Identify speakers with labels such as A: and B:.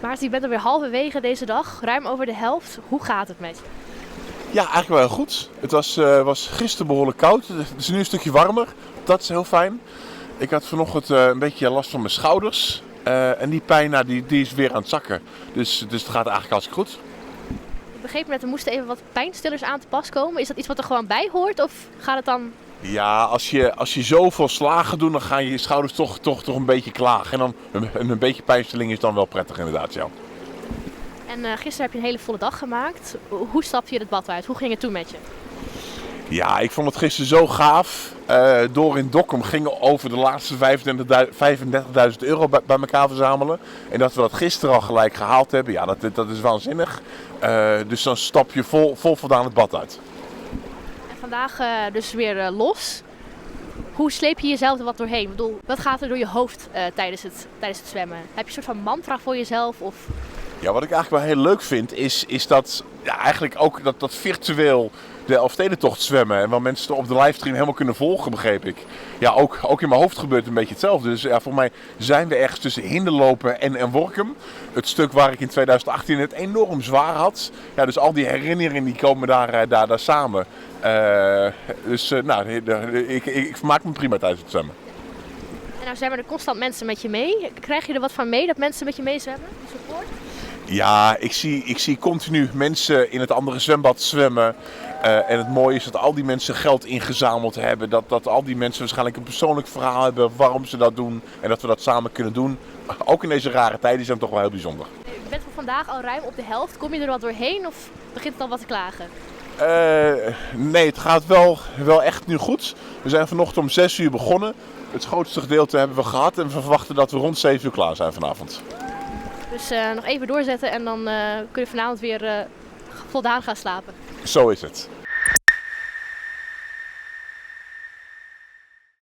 A: Maarten, je bent alweer halverwege deze dag, ruim over de helft. Hoe gaat het met je?
B: Ja, eigenlijk wel heel goed. Het was gisteren behoorlijk koud. Het is nu een stukje warmer. Dat is heel fijn. Ik had vanochtend een beetje last van mijn schouders. En die pijn die is weer aan het zakken. Dus het gaat eigenlijk hartstikke goed.
A: Ik begreep net, er moesten even wat pijnstillers aan te pas komen. Is dat iets wat er gewoon bij hoort of gaat het dan...
B: Ja, als je zoveel slagen doet, dan gaan je schouders toch een beetje klagen. En dan een beetje pijnstilling is dan wel prettig inderdaad, ja.
A: En gisteren heb je een hele volle dag gemaakt. Hoe stapte je het bad uit? Hoe ging het toen met je?
B: Ja, ik vond het gisteren zo gaaf. Door in Dokkum gingen over de laatste 35.000 euro bij elkaar verzamelen. En dat we dat gisteren al gelijk gehaald hebben, ja, dat is waanzinnig. Dus dan stap je vol voldaan het bad uit.
A: En vandaag dus weer los. Hoe sleep je jezelf er wat doorheen? Ik bedoel, wat gaat er door je hoofd tijdens het zwemmen? Heb je een soort van mantra voor jezelf? Of...
B: Ja, wat ik eigenlijk wel heel leuk vind, is dat ja, eigenlijk ook dat virtueel de Elfstedentocht zwemmen. En waar mensen op de livestream helemaal kunnen volgen, begreep ik. Ja, ook in mijn hoofd gebeurt een beetje hetzelfde. Dus ja, voor mij zijn we ergens tussen Hinderlopen en Workum. Het stuk waar ik in 2018 het enorm zwaar had. Ja, dus al die herinneringen die komen daar samen. Ik vermaak me prima tijdens het zwemmen.
A: En nou zwemmen er constant mensen met je mee. Krijg je er wat van mee dat mensen met je meezwemmen? Support?
B: Ja, ik zie continu mensen in het andere zwembad zwemmen. En het mooie is dat al die mensen geld ingezameld hebben. Dat al die mensen waarschijnlijk een persoonlijk verhaal hebben waarom ze dat doen. En dat we dat samen kunnen doen. Ook in deze rare tijden is dat toch wel heel bijzonder.
A: Je bent voor vandaag al ruim op de helft. Kom je er wat doorheen of begint het al wat te klagen?
B: Nee, het gaat wel echt nu goed. We zijn vanochtend om 6 uur begonnen. Het grootste gedeelte hebben we gehad. En we verwachten dat we rond 7 uur klaar zijn vanavond.
A: Dus nog even doorzetten en dan kun je vanavond weer voldaan gaan slapen.
B: Zo is het.